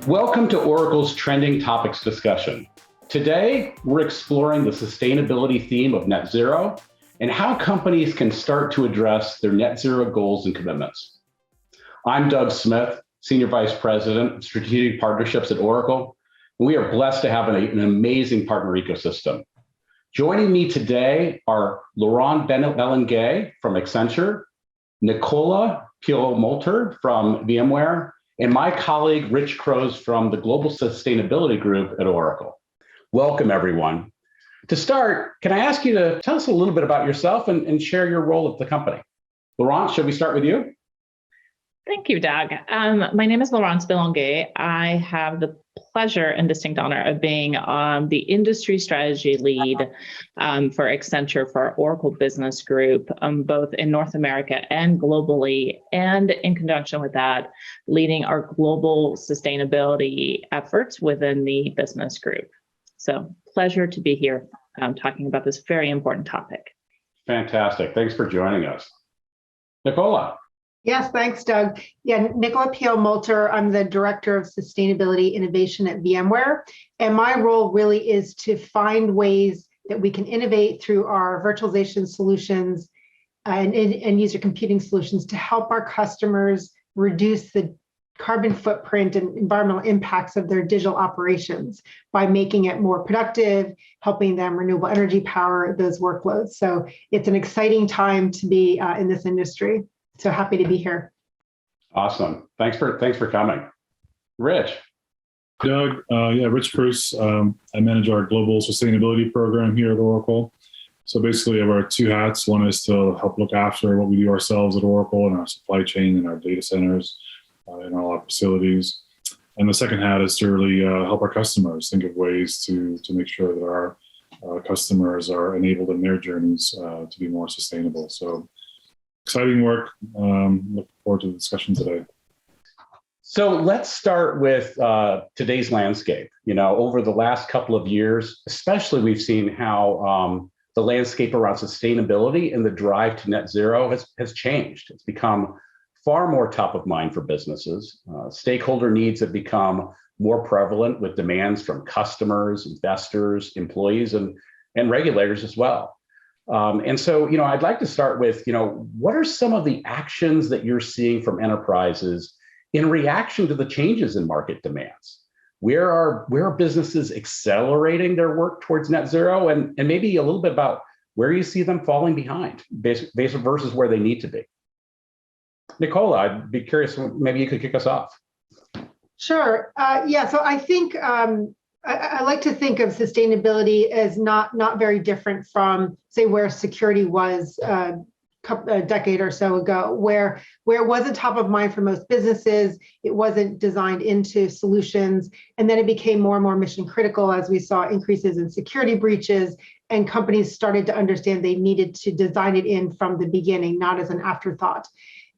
Welcome to Oracle's Trending Topics discussion. Today, we're exploring the sustainability theme of net zero and how companies can start to address their net zero goals and commitments. I'm Doug Smith, Senior Vice President of Strategic Partnerships at Oracle, and we are blessed to have an amazing partner ecosystem. Joining me today are Laurence Bellenguez from Accenture, Nicola Peill-Moelter from VMware, and my colleague, Rich Kroes from the Global Sustainability Group at Oracle. Welcome, everyone. To start, can I ask you to tell us a little bit about yourself and share your role at the company? Laurence, should we start with you? Thank you, Doug. My name is Laurence Bellenguez. I have the pleasure and distinct honor of being the industry strategy lead for Accenture for our Oracle Business Group, both in North America and globally, and in conjunction with that, leading our global sustainability efforts within the business group. So pleasure to be here talking about this very important topic. Fantastic. Thanks for joining us. Nicola. Yes, thanks, Doug. Yeah, Nicola Peill-Moelter. I'm the Director of Sustainability Innovation at VMware. And my role really is to find ways that we can innovate through our virtualization solutions and user computing solutions to help our customers reduce the carbon footprint and environmental impacts of their digital operations by making it more productive, helping them renewable energy power those workloads. So it's an exciting time to be in this industry. So happy to be here. Awesome. Thanks for coming. Rich. Doug, Rich Kroes. I manage our global sustainability program here at Oracle. So basically I have our two hats. One is to help look after what we do ourselves at Oracle and our supply chain and our data centers in all our facilities. And the second hat is to really help our customers think of ways to make sure that our customers are enabled in their journeys to be more sustainable. So exciting work. Looking forward to the discussion today. So let's start with today's landscape. You know, over the last couple of years, especially, we've seen how the landscape around sustainability and the drive to net zero has changed. It's become far more top of mind for businesses. Stakeholder needs have become more prevalent with demands from customers, investors, employees, and regulators as well. And so, I'd like to start with, what are some of the actions that you're seeing from enterprises in reaction to the changes in market demands? Where are businesses accelerating their work towards net zero, and maybe a little bit about where you see them falling behind versus where they need to be? Nicola, I'd be curious, maybe you could kick us off. Sure. So I think I like to think of sustainability as not very different from, say, where security was a decade or so ago, where it wasn't top of mind for most businesses. It wasn't designed into solutions. And then it became more and more mission critical as we saw increases in security breaches, and companies started to understand they needed to design it in from the beginning, not as an afterthought.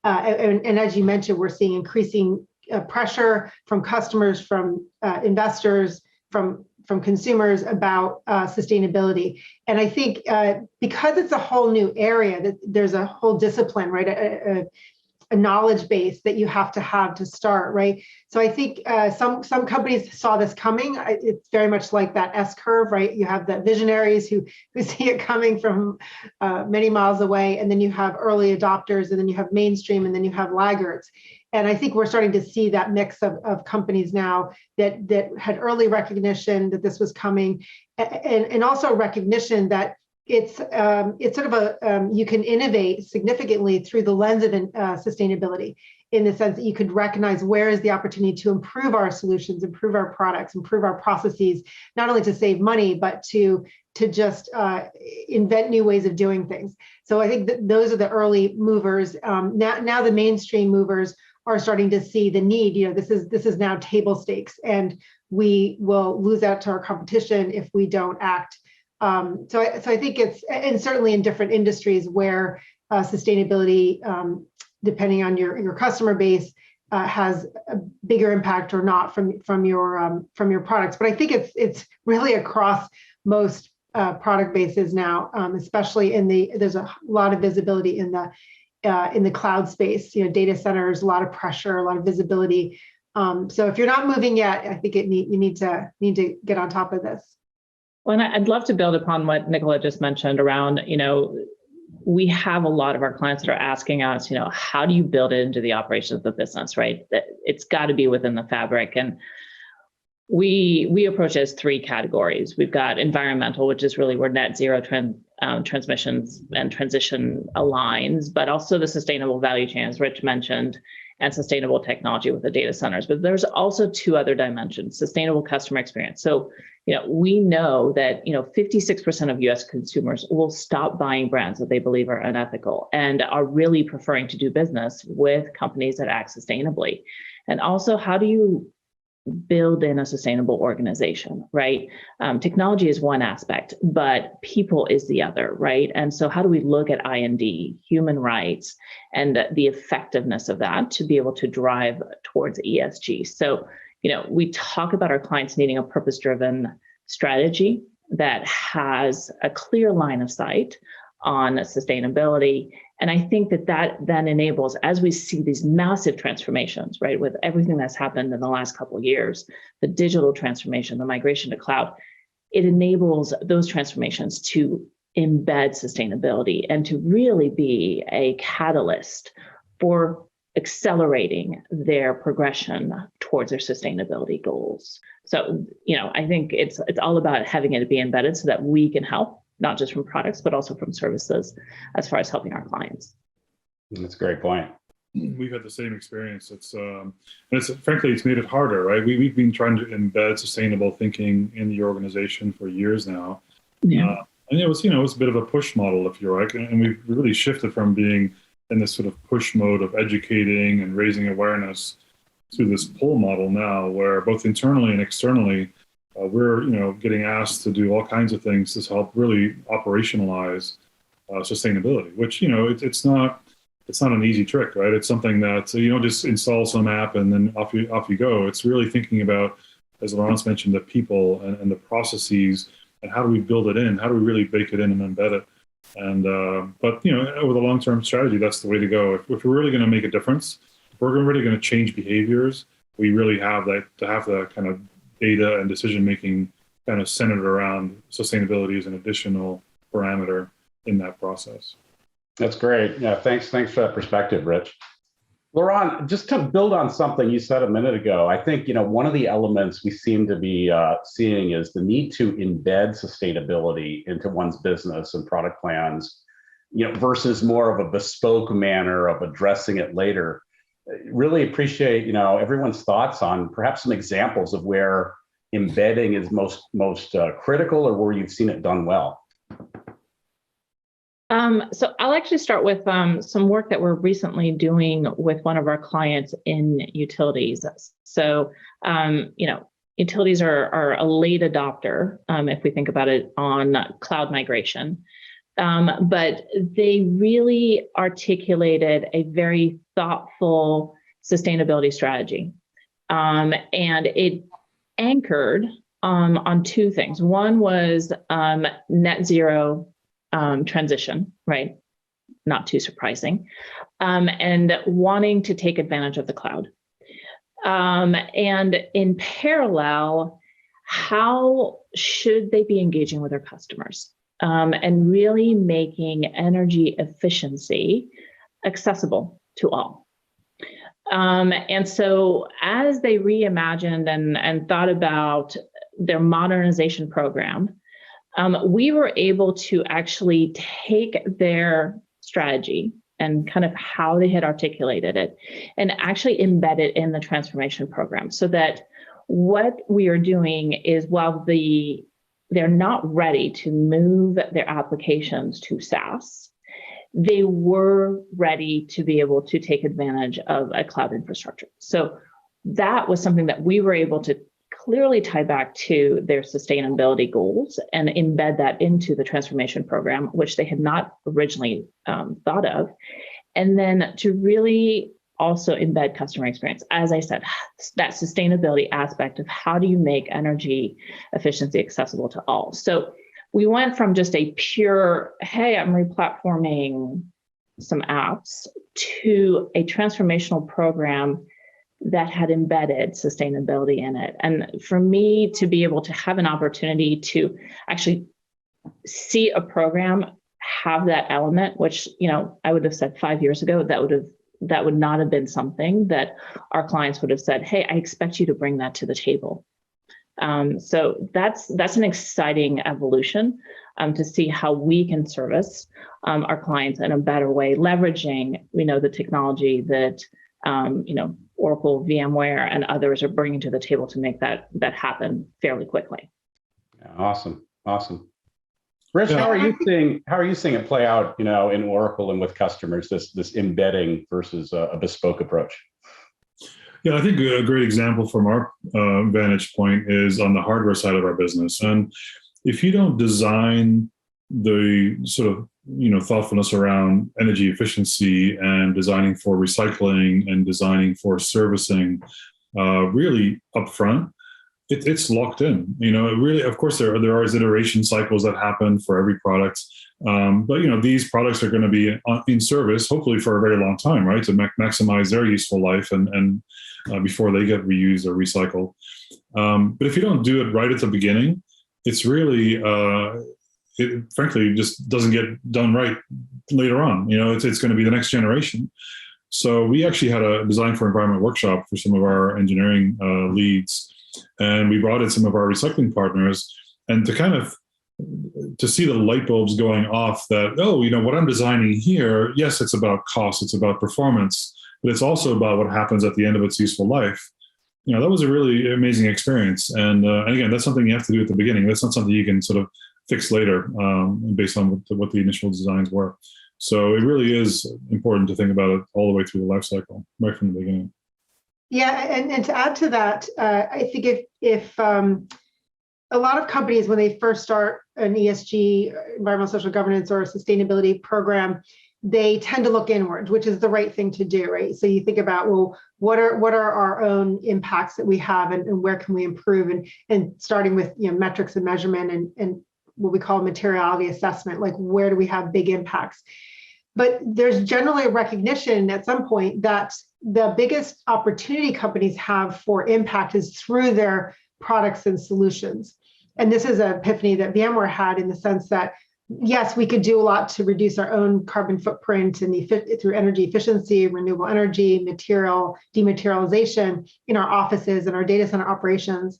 And as you mentioned, we're seeing increasing pressure from customers, from investors, from consumers about sustainability. And I think because it's a whole new area, that there's a whole discipline, right? A knowledge base that you have to start, right? So I think some companies saw this coming. It's very much like that S curve, right? You have the visionaries who see it coming from many miles away, and then you have early adopters, and then you have mainstream, and then you have laggards. And I think we're starting to see that mix of companies now that had early recognition that this was coming, and also recognition that it's sort of you can innovate significantly through the lens of sustainability, in the sense that you could recognize where is the opportunity to improve our solutions, improve our products, improve our processes, not only to save money, but to just invent new ways of doing things. So I think that those are the early movers. Now the mainstream movers are starting to see the need. This is now table stakes, and we will lose out to our competition if we don't act. So I think it's, and certainly in different industries where sustainability, depending on your customer base, has a bigger impact or not from your products. But I think it's really across most product bases now, especially there's a lot of visibility in the cloud space. Data centers, a lot of pressure, a lot of visibility So if you're not moving yet, I think you need to get on top of this. Well, and I'd love to build upon what Nicola just mentioned around, we have a lot of our clients that are asking us, how do you build it into the operations of the business, right? It's got to be within the fabric. And we approach it as three categories. We've got environmental, which is really where net zero transmissions and transition aligns, but also the sustainable value chain, as Rich mentioned, and sustainable technology with the data centers. But there's also two other dimensions: sustainable customer experience. So, we know that 56% of U.S. consumers will stop buying brands that they believe are unethical and are really preferring to do business with companies that act sustainably. And also, how do you build in a sustainable organization, right? Technology is one aspect, but people is the other, right? And so how do we look at I&D, human rights, and the effectiveness of that to be able to drive towards ESG? So, we talk about our clients needing a purpose-driven strategy that has a clear line of sight on sustainability. And I think that then enables, as we see these massive transformations, right, with everything that's happened in the last couple of years, the digital transformation, the migration to cloud, it enables those transformations to embed sustainability and to really be a catalyst for accelerating their progression towards their sustainability goals. So, I think it's all about having it be embedded so that we can help, not just from products, but also from services as far as helping our clients. That's a great point. We've had the same experience. It's frankly, it's made it harder, right? We've been trying to embed sustainable thinking in the organization for years now. Yeah. And it was a bit of a push model, if you like, and we've really shifted from being in this sort of push mode of educating and raising awareness to this pull model now, where both internally and externally, we're getting asked to do all kinds of things to help really operationalize sustainability. Which it's not an easy trick, right? It's something that you don't just install some app and then off you go. It's really thinking about, as Laurence mentioned, the people and the processes, and how do we build it in? How do we really bake it in and embed it? And but over the long-term strategy, that's the way to go. If we're really going to make a difference, if we're really going to change behaviors, we really have that kind of data and decision-making kind of centered around sustainability as an additional parameter in that process. That's great. Yeah, thanks for that perspective, Rich. Laurent, just to build on something you said a minute ago, I think one of the elements we seem to be seeing is the need to embed sustainability into one's business and product plans, versus more of a bespoke manner of addressing it later. Really appreciate everyone's thoughts on perhaps some examples of where embedding is most critical, or where you've seen it done well. So I'll actually start with some work that we're recently doing with one of our clients in utilities. So, utilities are a late adopter, if we think about it, on cloud migration. But they really articulated a very thoughtful sustainability strategy. And it anchored on two things. One was net zero transition, right? Not too surprising. And wanting to take advantage of the cloud. And in parallel, how should they be engaging with their customers? And really making energy efficiency accessible to all. And so as they reimagined and thought about their modernization program, we were able to actually take their strategy and kind of how they had articulated it and actually embed it in the transformation program, so that what we are doing is, while they're not ready to move their applications to SaaS, they were ready to be able to take advantage of a cloud infrastructure. So that was something that we were able to clearly tie back to their sustainability goals and embed that into the transformation program, which they had not originally thought of. And then to really also embed customer experience. As I said, that sustainability aspect of how do you make energy efficiency accessible to all. So we went from just a pure, hey, I'm replatforming some apps, to a transformational program that had embedded sustainability in it. And for me to be able to have an opportunity to actually see a program have that element, which, I would have said 5 years ago, that would not have been something that our clients would have said, hey, I expect you to bring that to the table. So that's an exciting evolution to see how we can service our clients in a better way, leveraging, the technology that, Oracle, VMware, and others are bringing to the table to make that happen fairly quickly. Yeah, awesome. Rich, how are you seeing it play out, in Oracle and with customers, this embedding versus a bespoke approach? Yeah, I think a great example from our vantage point is on the hardware side of our business. And if you don't design the sort of thoughtfulness around energy efficiency and designing for recycling and designing for servicing really upfront, it's locked in. It really, of course, there are iteration cycles that happen for every product. But these products are going to be in service, hopefully for a very long time, right? To maximize their useful life and before they get reused or recycled. But if you don't do it right at the beginning, it's really, it frankly just doesn't get done right later on. It's going to be the next generation. So we actually had a design for environment workshop for some of our engineering leads. And we brought in some of our recycling partners, and to see the light bulbs going off that, what I'm designing here, yes, it's about cost, it's about performance, but it's also about what happens at the end of its useful life. That was a really amazing experience. And again, that's something you have to do at the beginning. That's not something you can sort of fix later based on what the initial designs were. So it really is important to think about it all the way through the life cycle, right from the beginning. Yeah, and to add to that, I think if a lot of companies, when they first start an ESG, environmental social governance, or a sustainability program, they tend to look inward, which is the right thing to do, right? So you think about, well, what are our own impacts that we have, and where can we improve, and starting with metrics and measurement and what we call materiality assessment, like where do we have big impacts? But there's generally a recognition at some point that the biggest opportunity companies have for impact is through their products and solutions. And this is an epiphany that VMware had, in the sense that, yes, we could do a lot to reduce our own carbon footprint and through energy efficiency, renewable energy, dematerialization in our offices and our data center operations.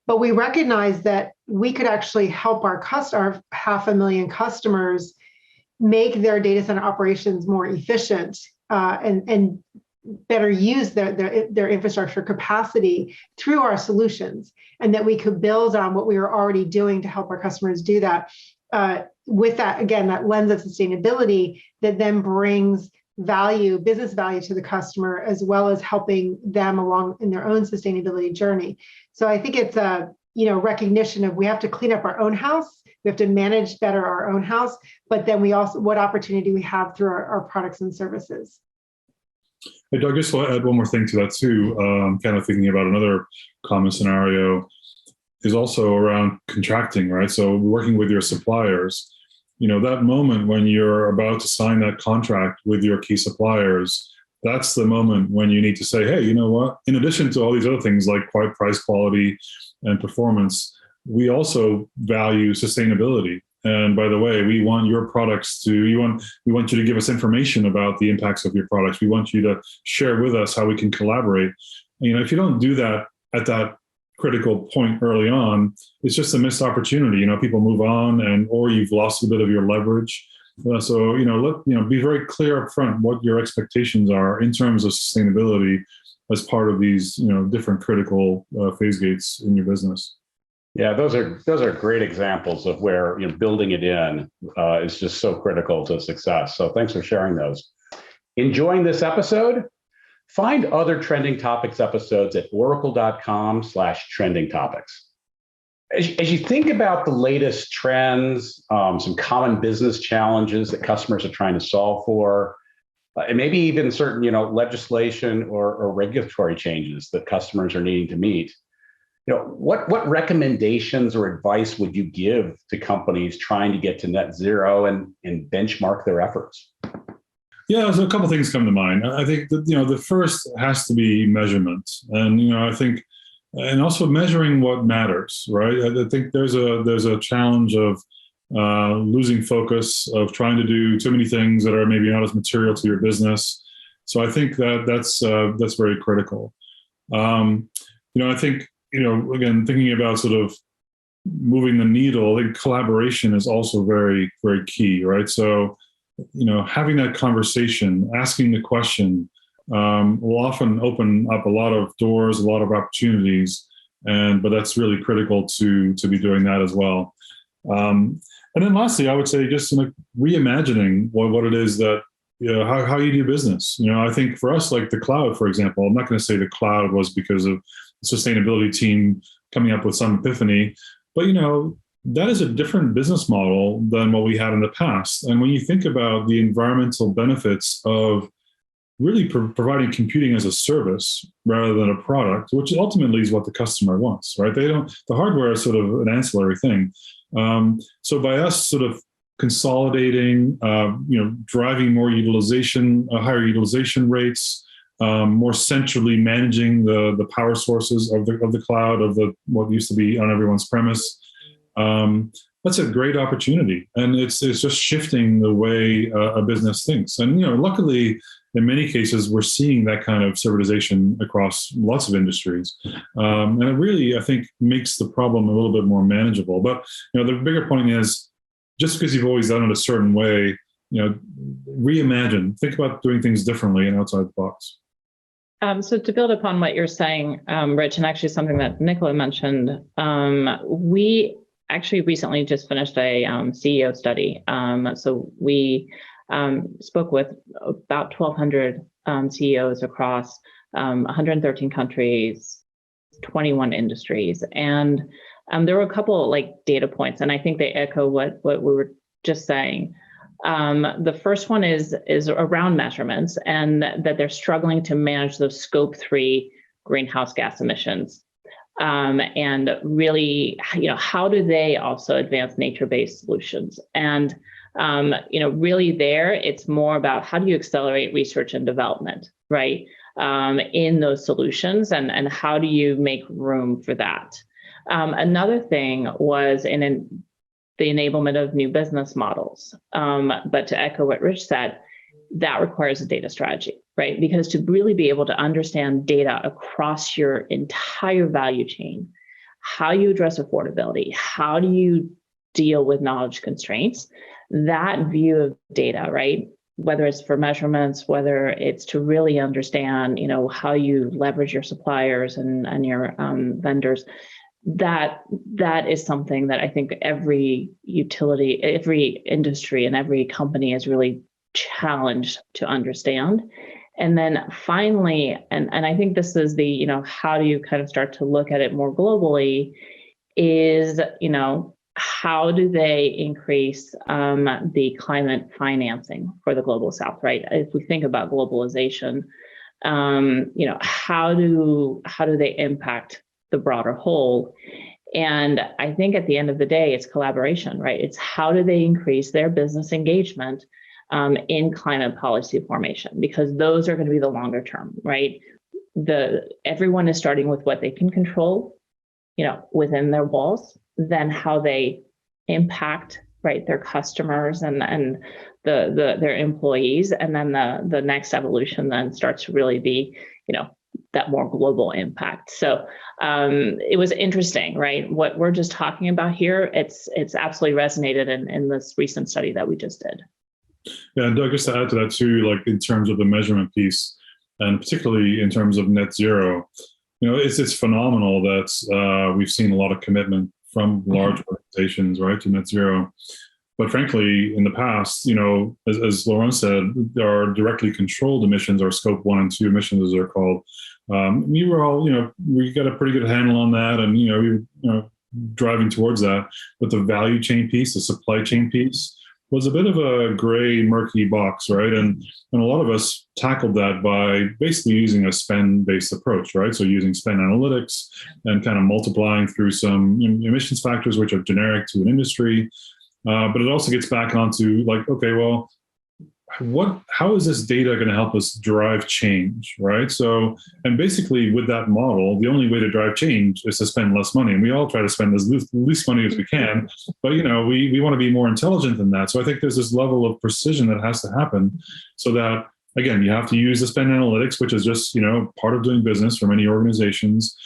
But we recognize that we could actually help our 500,000 customers make their data center operations more efficient and better use their infrastructure capacity through our solutions, and that we could build on what we were already doing to help our customers do that. With that, again, that lens of sustainability that then brings business value to the customer, as well as helping them along in their own sustainability journey. So I think it's a recognition of, we have to clean up our own house, we have to manage better our own house, but then we also, what opportunity we have through our products and services. Hey, Doug, just want to add one more thing to that too. Kind of thinking about another common scenario is also around contracting, right? So working with your suppliers, that moment when you're about to sign that contract with your key suppliers, that's the moment when you need to say, hey, you know what? In addition to all these other things like price, quality, and performance, we also value sustainability. And by the way, we want your products we want you to give us information about the impacts of your products. We want you to share with us how we can collaborate. If you don't do that at that critical point early on, it's just a missed opportunity. People move on, or you've lost a bit of your leverage. So be very clear up front what your expectations are in terms of sustainability as part of these different critical phase gates in your business. Yeah, those are great examples of where building it in is just so critical to success. So thanks for sharing those. Enjoying this episode? Find other Trending Topics episodes at oracle.com/trending topics. As you think about the latest trends, some common business challenges that customers are trying to solve for, and maybe even certain legislation or regulatory changes that customers are needing to meet, what recommendations or advice would you give to companies trying to get to net zero and benchmark their efforts? Yeah, so a couple of things come to mind. I think that, the first has to be measurement. And, I think, and also measuring what matters, right? I think there's a challenge of losing focus, of trying to do too many things that are maybe not as material to your business. So I think that's very critical. I think, again, thinking about sort of moving the needle, I think collaboration is also very, very key, right? So, having that conversation, asking the question, will often open up a lot of doors, a lot of opportunities, but that's really critical to be doing that as well. And then lastly, I would say just reimagining what it is that, how you do business. I think for us, like the cloud, for example, I'm not going to say the cloud was because of the sustainability team coming up with some epiphany, but that is a different business model than what we had in the past. And when you think about the environmental benefits of really providing computing as a service rather than a product, which ultimately is what the customer wants, right? The hardware is sort of an ancillary thing. So by us sort of consolidating, driving more utilization, higher utilization rates, more centrally managing the power sources of the cloud, of what used to be on everyone's premise, that's a great opportunity. And it's just shifting the way a business thinks. And, luckily, in many cases, we're seeing that kind of servitization across lots of industries. And it really, I think, makes the problem a little bit more manageable. But, the bigger point is, just because you've always done it a certain way, reimagine, think about doing things differently and outside the box. So to build upon what you're saying, Rich, and actually something that Nicola mentioned, we actually recently just finished a CEO study. So we spoke with about 1,200 CEOs across 113 countries, 21 industries. And there were a couple data points, and I think they echo what we were just saying. The first one is around measurements, and that they're struggling to manage those scope 3 greenhouse gas emissions. And really, how do they also advance nature-based solutions? And, really there, it's more about how do you accelerate research and development, right, in those solutions, and how do you make room for that? Another thing was in the enablement of new business models. But to echo what Rich said, that requires a data strategy, right? Because to really be able to understand data across your entire value chain, how you address affordability, how do you deal with knowledge constraints, that view of data, right? Whether it's for measurements, whether it's to really understand, how you leverage your suppliers and your vendors, that is something that I think every utility, every industry, and every company is really challenged to understand. And then finally, and I think this is the, how do you kind of start to look at it more globally, is, how do they increase the climate financing for the global South, right? If we think about globalization, how do they impact the broader whole? And I think at the end of the day, it's collaboration, right? It's how do they increase their business engagement in climate policy formation, because those are going to be the longer term, right? Everyone is starting with what they can control, within their walls, then how they impact, right, their customers and their employees, and then the next evolution then starts to really be, that more global impact. So it was interesting, right? What we're just talking about here, it's absolutely resonated in this recent study that we just did. Yeah, and Doug, just to add to that too, in terms of the measurement piece, and particularly in terms of net zero, it's phenomenal that we've seen a lot of commitment from large organizations, right, to net zero. But frankly, in the past, as Laurence said, our directly controlled emissions, or scope 1 and 2 emissions, as they're called, we were all, we got a pretty good handle on that, and we were driving towards that. But the value chain piece, the supply chain piece, was a bit of a gray, murky box, right? And a lot of us tackled that by basically using a spend-based approach, right? So using spend analytics and kind of multiplying through some emissions factors, which are generic to an industry. But it also gets back onto okay, well, how is this data going to help us drive change, right? So, and basically with that model, the only way to drive change is to spend less money. And we all try to spend as least money as we can, but we want to be more intelligent than that. So I think there's this level of precision that has to happen so that, again, you have to use the spend analytics, which is just, part of doing business for many organizations,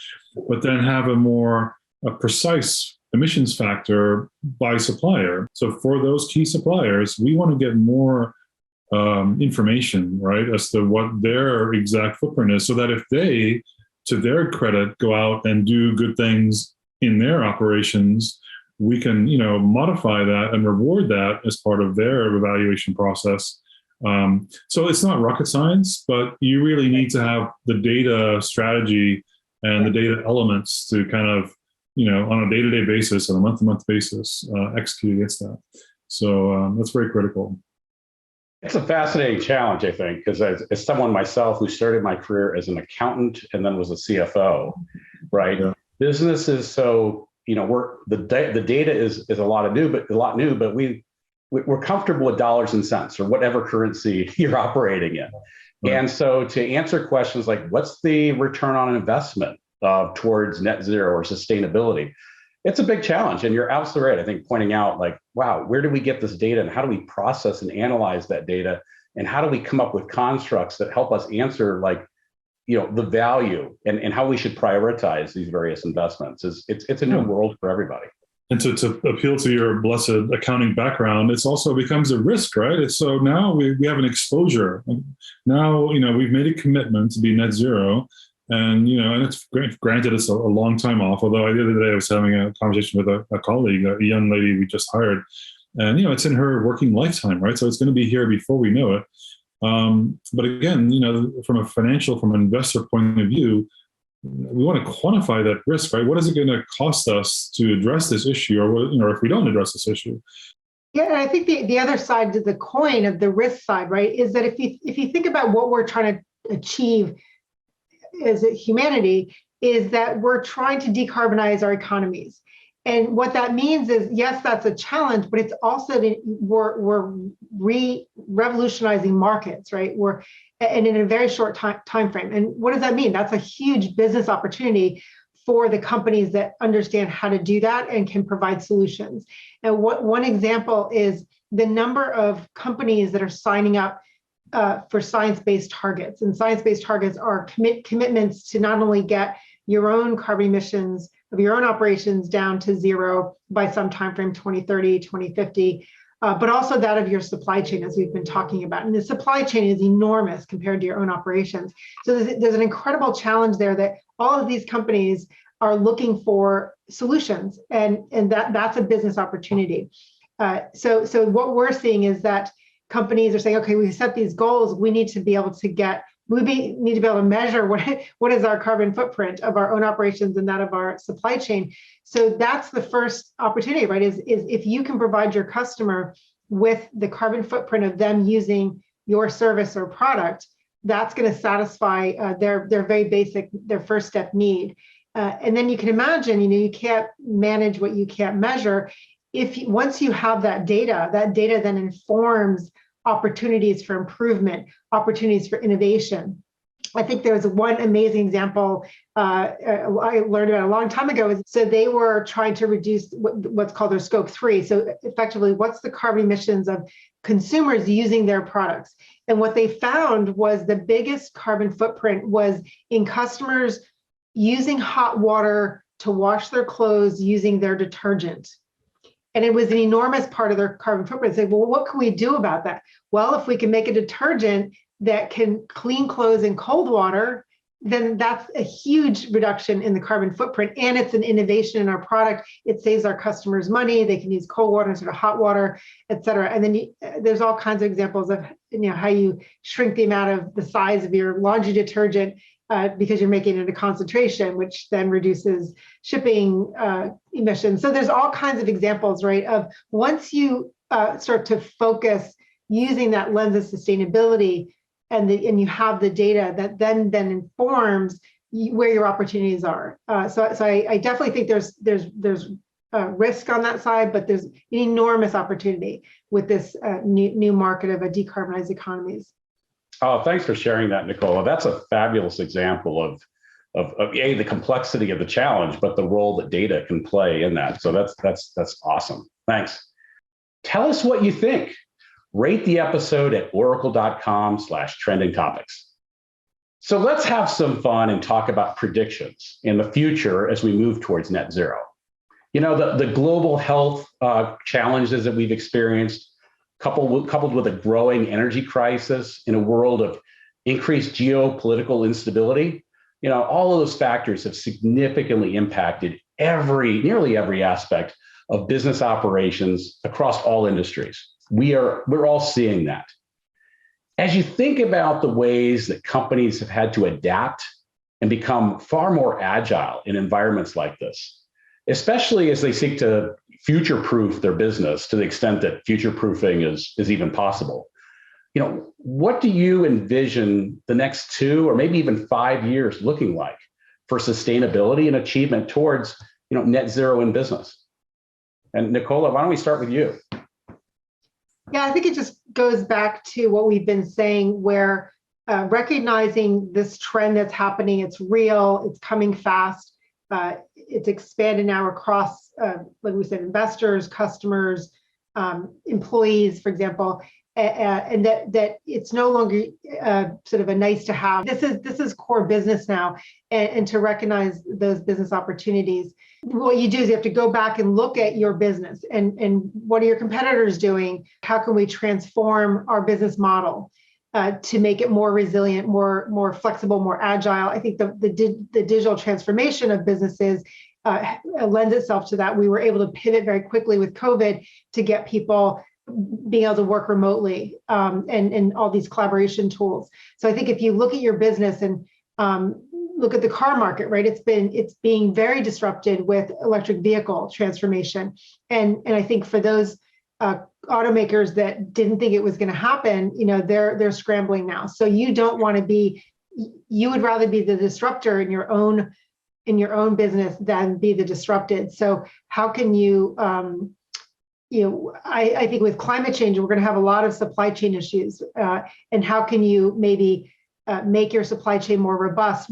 but then have a precise emissions factor by supplier. So for those key suppliers, we want to get more information, right, as to what their exact footprint is, so that if they, to their credit, go out and do good things in their operations, we can, modify that and reward that as part of their evaluation process. So it's not rocket science, but you really need to have the data strategy and the data elements to kind of, on a day-to-day basis, on a month-to-month basis, execute against that. So that's very critical. It's a fascinating challenge, I think, because as someone myself who started my career as an accountant and then was a CFO, right? Yeah. Business is so, the data is a lot new, but we're comfortable with dollars and cents or whatever currency you're operating in. Right. And so to answer questions like, what's the return on investment towards net zero or sustainability? It's a big challenge. And you're absolutely right, I think, pointing out like, wow, where do we get this data and how do we process and analyze that data? And how do we come up with constructs that help us answer the value and how we should prioritize these various investments? It's a new world for everybody. And to appeal to your blessed accounting background, it's also becomes a risk, right? It's so now we have an exposure. Now, we've made a commitment to be net zero. And, and it's granted it's a long time off, although the other day I was having a conversation with a colleague, a young lady we just hired, and, it's in her working lifetime, right? So it's going to be here before we know it. But again, from an investor point of view, we want to quantify that risk, right? What is it going to cost us to address this issue, or if we don't address this issue? Yeah, and I think the other side to the coin of the risk side, right, is that if you think about what we're trying to achieve as a humanity, is that we're trying to decarbonize our economies. And what that means is, yes, that's a challenge, but it's also that we're revolutionizing markets, right? And in a very short time frame. And what does that mean? That's a huge business opportunity for the companies that understand how to do that and can provide solutions. And one example is the number of companies that are signing up for science-based targets. And science-based targets are commitments to not only get your own carbon emissions of your own operations down to zero by some timeframe, 2030, 2050, but also that of your supply chain, as we've been talking about. And the supply chain is enormous compared to your own operations. So there's an incredible challenge there that all of these companies are looking for solutions, and that's a business opportunity. So what we're seeing is that companies are saying, okay, we set these goals, we need to be able to measure what is our carbon footprint of our own operations and that of our supply chain. So that's the first opportunity, right? Is if you can provide your customer with the carbon footprint of them using your service or product, that's going to satisfy their very basic, their first step need. And then you can imagine, you can't manage what you can't measure. Once you have that data then informs opportunities for improvement, opportunities for innovation. I think there was one amazing example I learned about a long time ago. So they were trying to reduce what's called their scope 3. So effectively, what's the carbon emissions of consumers using their products? And what they found was the biggest carbon footprint was in customers using hot water to wash their clothes using their detergent. And it was an enormous part of their carbon footprint. Say, well, what can we do about that? Well, if we can make a detergent that can clean clothes in cold water, then that's a huge reduction in the carbon footprint. And it's an innovation in our product. It saves our customers money. They can use cold water instead of hot water, et cetera. And then there's all kinds of examples of how you shrink the amount of the size of your laundry detergent because you're making it a concentration, which then reduces shipping emissions. So there's all kinds of examples, right, of once you start to focus using that lens of sustainability and you have the data that then informs where your opportunities are. So I definitely think there's risk on that side, but there's an enormous opportunity with this new market of a decarbonized economies. Oh, thanks for sharing that, Nicola. That's a fabulous example of the complexity of the challenge, but the role that data can play in that. So that's awesome. Thanks. Tell us what you think. Rate the episode at oracle.com/trending topics. So let's have some fun and talk about predictions in the future as we move towards net zero. You know, the global health challenges that we've experienced, coupled with a growing energy crisis in a world of increased geopolitical instability, you know, all of those factors have significantly impacted nearly every aspect of business operations across all industries. We're all seeing that. As you think about the ways that companies have had to adapt and become far more agile in environments like this, especially as they seek to future-proof their business to the extent that future-proofing is even possible, you know, what do you envision the next 2 or maybe even 5 years looking like for sustainability and achievement towards, you know, net zero in business? And Nicola, why don't we start with you? Yeah, I think it just goes back to what we've been saying, where recognizing this trend that's happening, it's real, it's coming fast, it's expanded now across, like we said, investors, customers, employees, for example, and that it's no longer sort of a nice to have. This is core business now, and to recognize those business opportunities. What you do is you have to go back and look at your business and what are your competitors doing? How can we transform our business model to make it more resilient, more flexible, more agile? I think the digital transformation of businesses lends itself to that. We were able to pivot very quickly with COVID to get people being able to work remotely and all these collaboration tools. So I think if you look at your business and look at the car market, right? It's being very disrupted with electric vehicle transformation. And I think for those automakers that didn't think it was going to happen, you know, they're scrambling now. So you don't want to be, you would rather be the disruptor in your own business than be the disrupted. So how can you, I think with climate change, we're going to have a lot of supply chain issues. And how can you maybe make your supply chain more robust?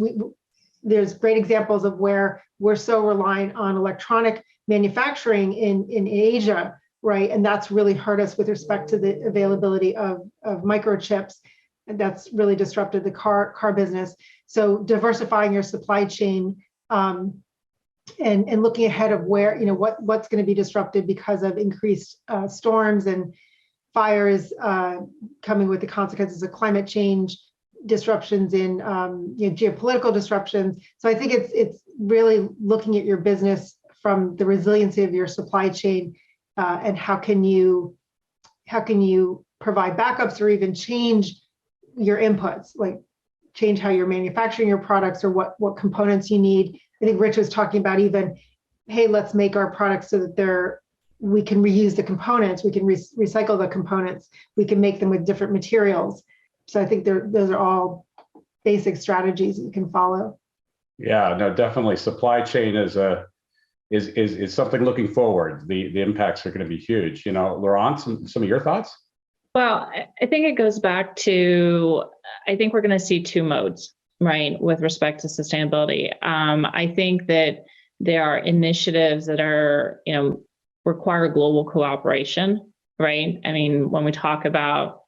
There's great examples of where we're so reliant on electronic manufacturing in Asia, right? And that's really hurt us with respect to the availability of microchips. And that's really disrupted the car business. So diversifying your supply chain and looking ahead of where, you know, what's going to be disrupted because of increased storms and fires coming with the consequences of climate change, disruptions in geopolitical disruptions. So I think it's really looking at your business from the resiliency of your supply chain and how can you provide backups or even change your inputs, like change how you're manufacturing your products or what components you need. I think Rich was talking about even, hey, let's make our products so that we can reuse the components, we can recycle the components, we can make them with different materials. So I think those are all basic strategies that you can follow. Yeah, no, definitely. Supply chain is something looking forward. The impacts are going to be huge. You know, Laurence, some of your thoughts? Well, I think it goes back to, I think we're going to see 2 modes, right, with respect to sustainability. I think that there are initiatives that are, you know, require global cooperation, right? I mean, when we talk about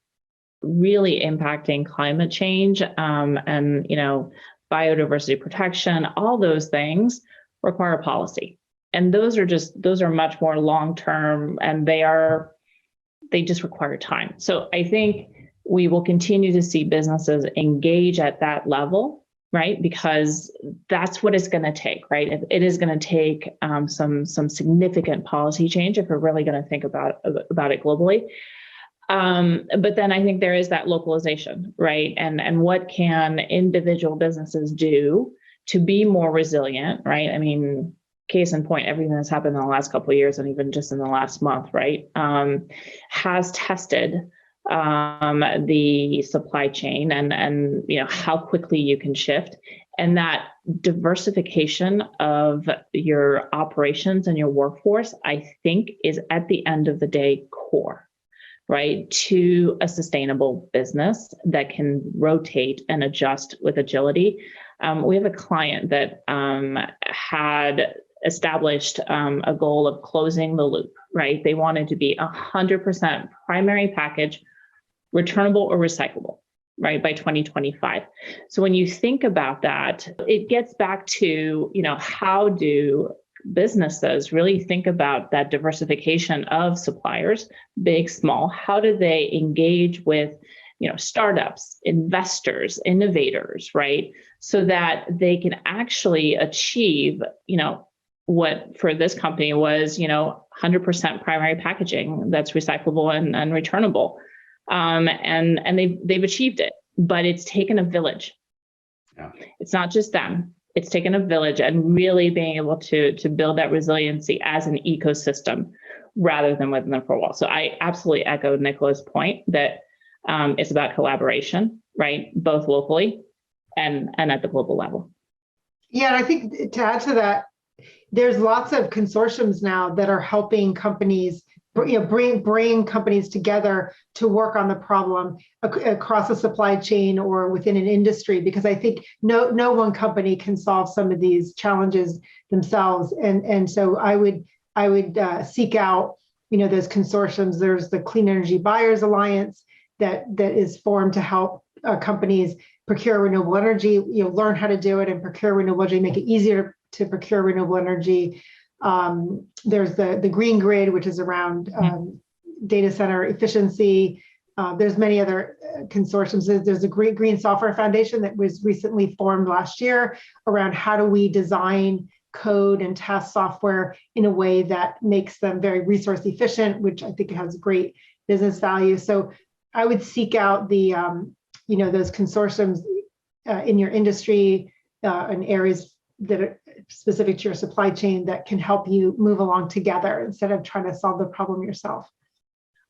really impacting climate change and, you know, biodiversity protection, all those things require policy. And those are much more long-term, and they just require time. So I think we will continue to see businesses engage at that level, right? Because that's what it's going to take, right? It is going to take some significant policy change if we're really going to think about it globally. But then I think there is that localization, right? And what can individual businesses do to be more resilient, right? I mean, case in point, everything that's happened in the last couple of years and even just in the last month, right, has tested the supply chain and how quickly you can shift. And that diversification of your operations and your workforce, I think, is at the end of the day core, right, to a sustainable business that can rotate and adjust with agility. We have a client that had established a goal of closing the loop, right? They wanted to be 100% primary package, returnable or recyclable, right, by 2025. So when you think about that, it gets back to, how do businesses really think about that diversification of suppliers, big, small? How do they engage with, startups, investors, innovators, right? So that they can actually achieve, what for this company was, 100% primary packaging that's recyclable and returnable. And they've achieved it, but it's taken a village. Yeah. It's not just them. It's taken a village, and really being able to build that resiliency as an ecosystem rather than within the four walls. So I absolutely echo Nicola's point that it's about collaboration, right? Both locally and at the global level. Yeah, and I think to add to that, there's lots of consortiums now that are helping companies, bring companies together to work on the problem across a supply chain or within an industry, because I think no one company can solve some of these challenges themselves. And so I would seek out, those consortiums. There's the Clean Energy Buyers Alliance that is formed to help companies procure renewable energy, learn how to do it and procure renewable energy, make it easier to procure renewable energy. There's the Green Grid, which is around data center efficiency. There's many other consortiums. There's a Green Software Foundation that was recently formed last year around how do we design, code, and test software in a way that makes them very resource efficient, which I think has great business value. So I would seek out the those consortiums in your industry and areas that are specific to your supply chain that can help you move along together instead of trying to solve the problem yourself.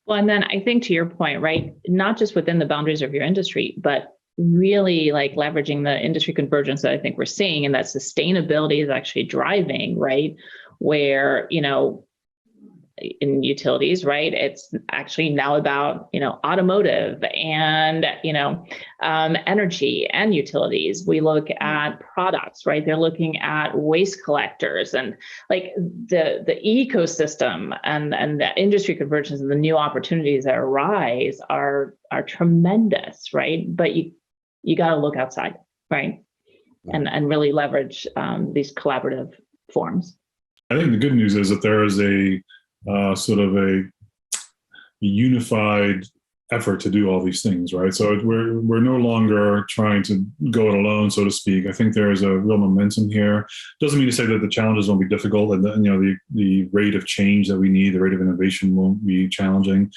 Well, and then I think to your point, right, not just within the boundaries of your industry, but really like leveraging the industry convergence that I think we're seeing, and that sustainability is actually driving, right, where, in utilities, right, it's actually now about, automotive and, energy and utilities. We look at products, right? They're looking at waste collectors, and like the ecosystem and the industry convergence and the new opportunities that arise are tremendous, right? But you got to look outside, right? And really leverage these collaborative forms. I think the good news is that there is a sort of a unified effort to do all these things, right? So we're no longer trying to go it alone, so to speak. I think there is a real momentum here. Doesn't mean to say that the challenges won't be difficult, and the rate of change that we need, the rate of innovation won't be challenging.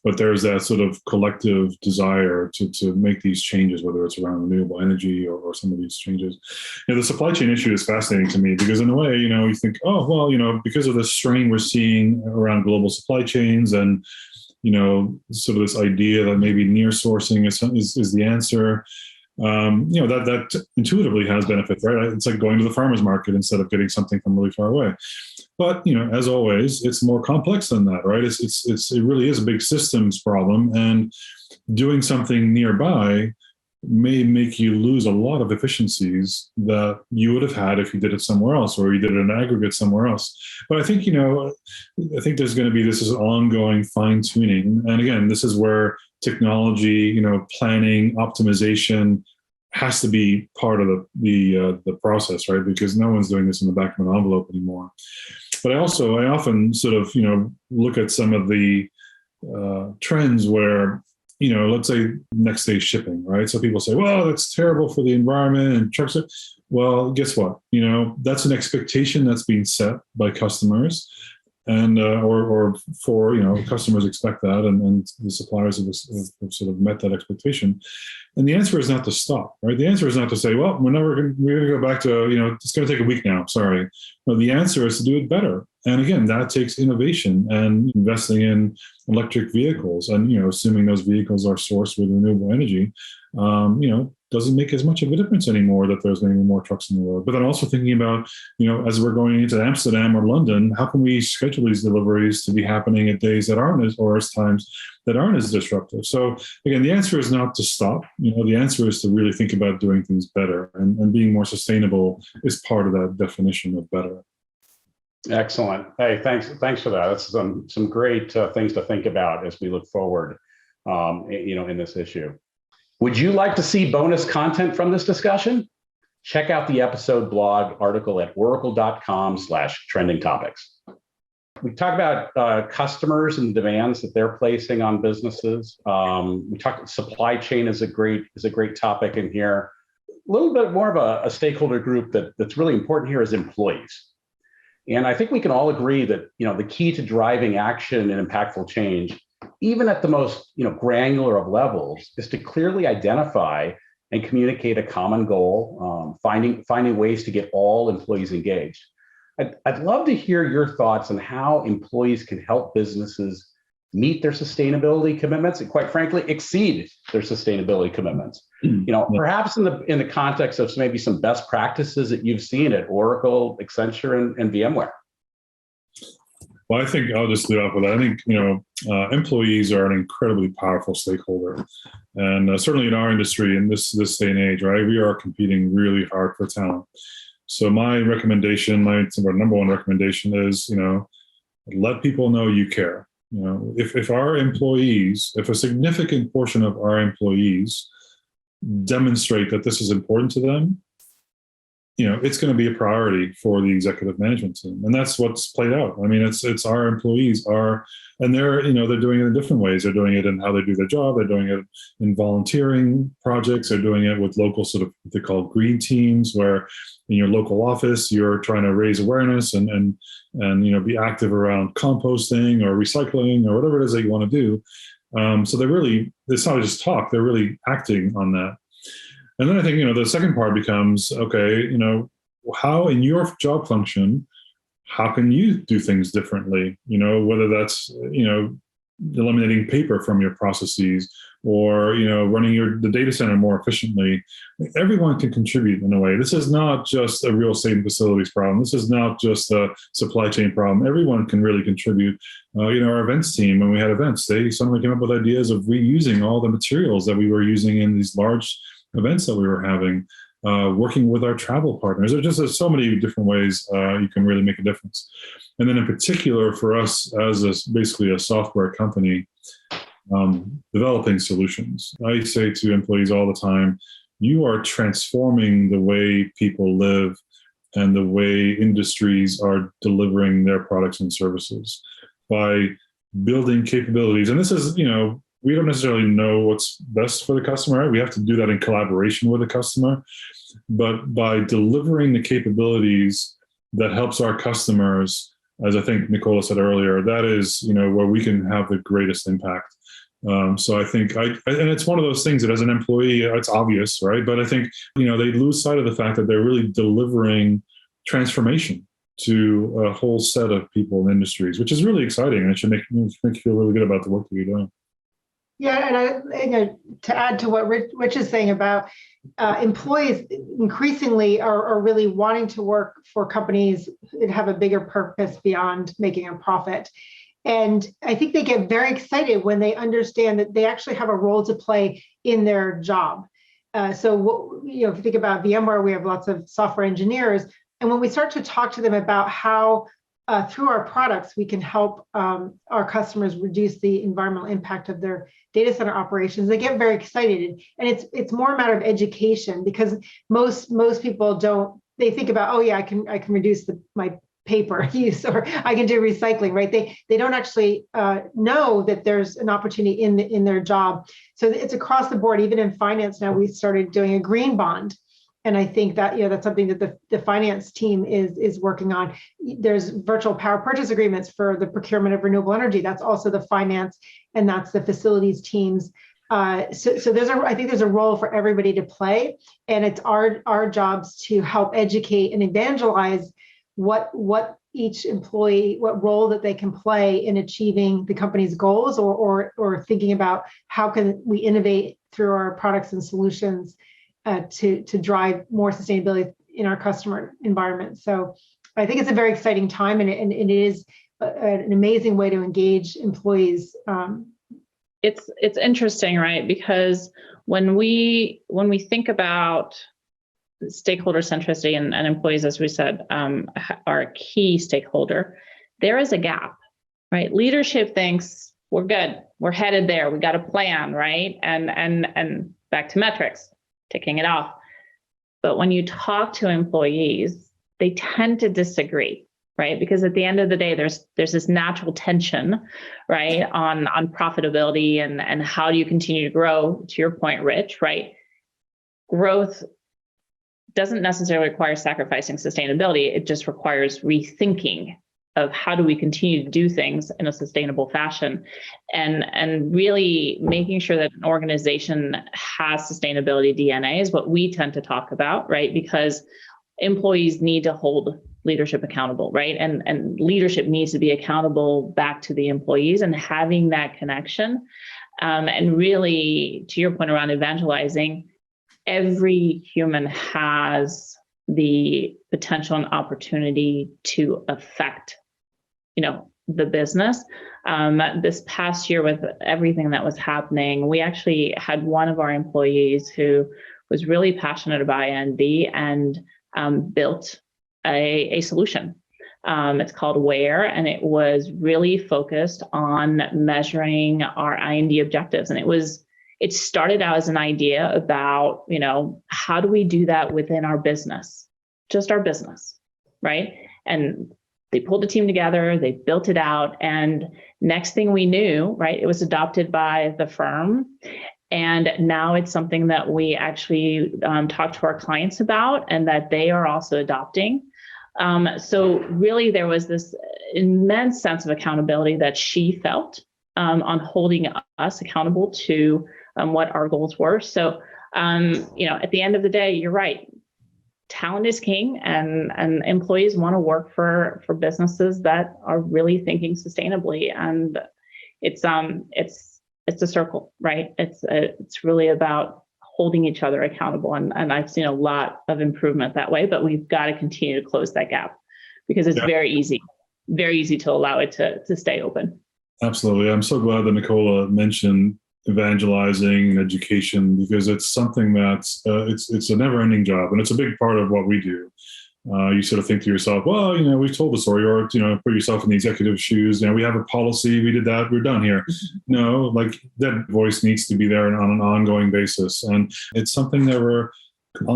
But there's that sort of collective desire to make these changes, whether it's around renewable energy or some of these changes. The supply chain issue is fascinating to me because in a way, you think, oh, well, because of the strain we're seeing around global supply chains and, sort of this idea that maybe near sourcing is the answer. That intuitively has benefits, right? It's like going to the farmer's market instead of getting something from really far away. But, as always, it's more complex than that, right? It really is a big systems problem, and doing something nearby may make you lose a lot of efficiencies that you would have had if you did it somewhere else, or you did it in aggregate somewhere else. But I think, I think there's going to be this ongoing fine tuning. And again, this is where technology, planning, optimization has to be part of the process, right? Because no one's doing this in the back of an envelope anymore. But I often sort of, look at some of the trends where, let's say next day shipping, right? So people say, well, that's terrible for the environment and trucks. Well, guess what? That's an expectation that's being set by customers. and or for customers expect that, and the suppliers have sort of met that expectation. And the answer is not to stop, right? The answer is not to say, well, we're going to go back to it's going to take a week now. Sorry. No, the answer is to do it better. And again, that takes innovation and investing in electric vehicles, and assuming those vehicles are sourced with renewable energy. Doesn't make as much of a difference anymore that there's many more trucks in the road. But then also thinking about, as we're going into Amsterdam or London, how can we schedule these deliveries to be happening at days that aren't as times that aren't as disruptive? So again, the answer is not to stop. The answer is to really think about doing things better, and being more sustainable is part of that definition of better. Excellent. Hey, thanks for that. That's some great things to think about as we look forward, in this issue. Would you like to see bonus content from this discussion? Check out the episode blog article at oracle.com/trending topics. We talk about customers and demands that they're placing on businesses. We talk supply chain is a great topic in here. A little bit more of a stakeholder group that's really important here is employees. And I think we can all agree that the key to driving action and impactful change, even at the most granular of levels, is to clearly identify and communicate a common goal, finding ways to get all employees engaged. I'd love to hear your thoughts on how employees can help businesses meet their sustainability commitments and, quite frankly, exceed their sustainability commitments. Perhaps in the context of maybe some best practices that you've seen at Oracle, Accenture, and VMware. Well, I think I'll just lead off with that. I think employees are an incredibly powerful stakeholder, and certainly in our industry, in this day and age, right, we are competing really hard for talent. So my recommendation, my number one recommendation is, let people know you care. If our employees, if a significant portion of our employees demonstrate that this is important to them, it's going to be a priority for the executive management team. And that's what's played out. I mean, it's our employees and they're doing it in different ways. They're doing it in how they do their job. They're doing it in volunteering projects. They're doing it with local sort of what they call green teams, where in your local office, you're trying to raise awareness and be active around composting or recycling or whatever it is that you want to do. So it's not just talk, they're really acting on that. And then I think, the second part becomes, okay, how in your job function, how can you do things differently? Whether that's, eliminating paper from your processes or, running the data center more efficiently. Everyone can contribute in a way. This is not just a real estate and facilities problem. This is not just a supply chain problem. Everyone can really contribute. Our events team, when we had events, they suddenly came up with ideas of reusing all the materials that we were using in these large events that we were having, working with our travel partners. There's so many different ways you can really make a difference. And then in particular for us as basically a software company, developing solutions. I say to employees all the time, you are transforming the way people live and the way industries are delivering their products and services by building capabilities. And this is, we don't necessarily know what's best for the customer. We have to do that in collaboration with the customer. But by delivering the capabilities that helps our customers, as I think Nicola said earlier, that is, where we can have the greatest impact. So I think, and it's one of those things that as an employee, it's obvious, right? But I think, they lose sight of the fact that they're really delivering transformation to a whole set of people and industries, which is really exciting. And it should make you feel really good about the work that you're doing. Yeah, and to add to what Rich is saying about employees increasingly are really wanting to work for companies that have a bigger purpose beyond making a profit. And I think they get very excited when they understand that they actually have a role to play in their job. So, if you think about VMware, we have lots of software engineers. And when we start to talk to them about how through our products, we can help our customers reduce the environmental impact of their data center operations, they get very excited. And it's more a matter of education, because most people don't, they think about, oh yeah, I can reduce my paper use, or I can do recycling, right? They don't actually know that there's an opportunity in their job. So it's across the board. Even in finance now, we started doing a green bond. And I think that, that's something that the finance team is working on. There's virtual power purchase agreements for the procurement of renewable energy. That's also the finance, and that's the facilities teams. So I think there's a role for everybody to play, and it's our jobs to help educate and evangelize what each employee, what role that they can play in achieving the company's goals, or thinking about how can we innovate through our products and solutions to drive more sustainability in our customer environment. So I think it's a very exciting time, and it is an amazing way to engage employees. It's interesting, right? Because when we think about stakeholder centricity and employees, as we said, are a key stakeholder, there is a gap, right? Leadership thinks we're good, we're headed there, we got a plan, right? And back to metrics, ticking it off. But when you talk to employees, they tend to disagree, right? Because at the end of the day, there's this natural tension, right, on profitability and how do you continue to grow, to your point, Rich, right? Growth doesn't necessarily require sacrificing sustainability. It just requires rethinking of how do we continue to do things in a sustainable fashion, and really making sure that an organization has sustainability DNA is what we tend to talk about, right? Because employees need to hold leadership accountable, right? And leadership needs to be accountable back to the employees, and having that connection. And really, to your point around evangelizing, every human has the potential and opportunity to affect, the business. This past year, with everything that was happening, we actually had one of our employees who was really passionate about I&D and built a solution. It's called Where, and it was really focused on measuring our I&D objectives. And it started out as an idea about, how do we do that within our business, just our business, right? And they pulled the team together, they built it out, and next thing we knew, right, it was adopted by the firm. And now it's something that we actually talk to our clients about, and that they are also adopting. So really, there was this immense sense of accountability that she felt on holding us accountable to what our goals were. So, at the end of the day, you're right. Talent is king, and employees want to work for businesses that are really thinking sustainably. And it's a circle, right? It's really about holding each other accountable. And I've seen a lot of improvement that way, but we've got to continue to close that gap, because it's very easy to allow it to stay open. Absolutely. I'm so glad that Nicola mentioned evangelizing and education, because it's something that's it's a never-ending job, and it's a big part of what we do. You sort of think to yourself, well, we've told the story, or put yourself in the executive shoes. We have a policy, we did that, we're done here. No, like, that voice needs to be there on an ongoing basis, and it's something that we're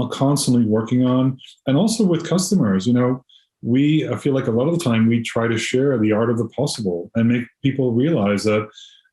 constantly working on. And also with customers, I feel like a lot of the time we try to share the art of the possible and make people realize that.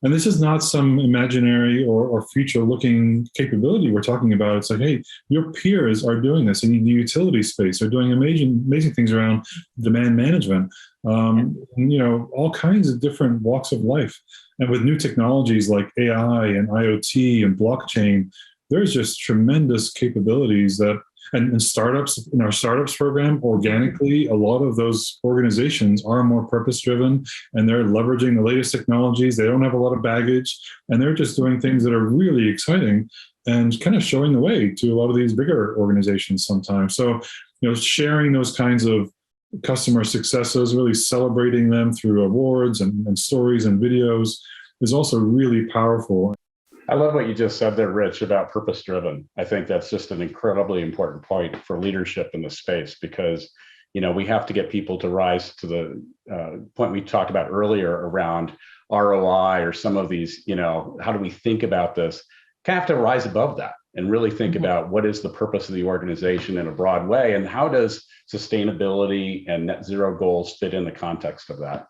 And this is not some imaginary or future-looking capability we're talking about. It's like, hey, your peers are doing this in the utility space. They're doing amazing things around demand management, all kinds of different walks of life. And with new technologies like AI and IoT and blockchain, there's just tremendous capabilities that. And startups, in our startups program, organically, a lot of those organizations are more purpose-driven, and they're leveraging the latest technologies. They don't have a lot of baggage, and they're just doing things that are really exciting and kind of showing the way to a lot of these bigger organizations sometimes. So, sharing those kinds of customer successes, really celebrating them through awards and stories and videos is also really powerful. I love what you just said there, Rich, about purpose-driven. I think that's just an incredibly important point for leadership in the space, because, we have to get people to rise to the point we talked about earlier around ROI, or some of these, how do we think about this? Kind of have to rise above that and really think about what is the purpose of the organization in a broad way, and how does sustainability and net zero goals fit in the context of that.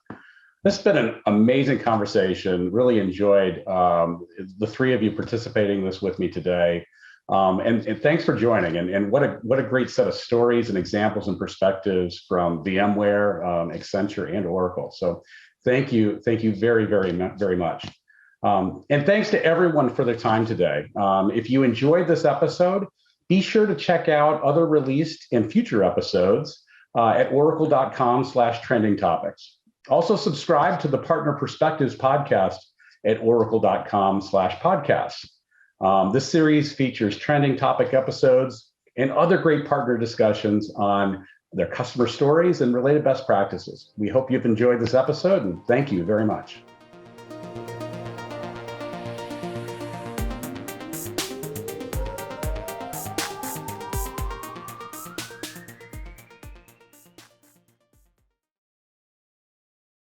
This has been an amazing conversation. Really enjoyed the three of you participating in this with me today. And thanks for joining. And what a great set of stories and examples and perspectives from VMware, Accenture, and Oracle. So thank you very, very much. And thanks to everyone for their time today. If you enjoyed this episode, be sure to check out other released and future episodes at oracle.com/trending topics. Also subscribe to the Partner Perspectives podcast at oracle.com/podcasts. This series features trending topic episodes and other great partner discussions on their customer stories and related best practices. We hope you've enjoyed this episode, and thank you very much.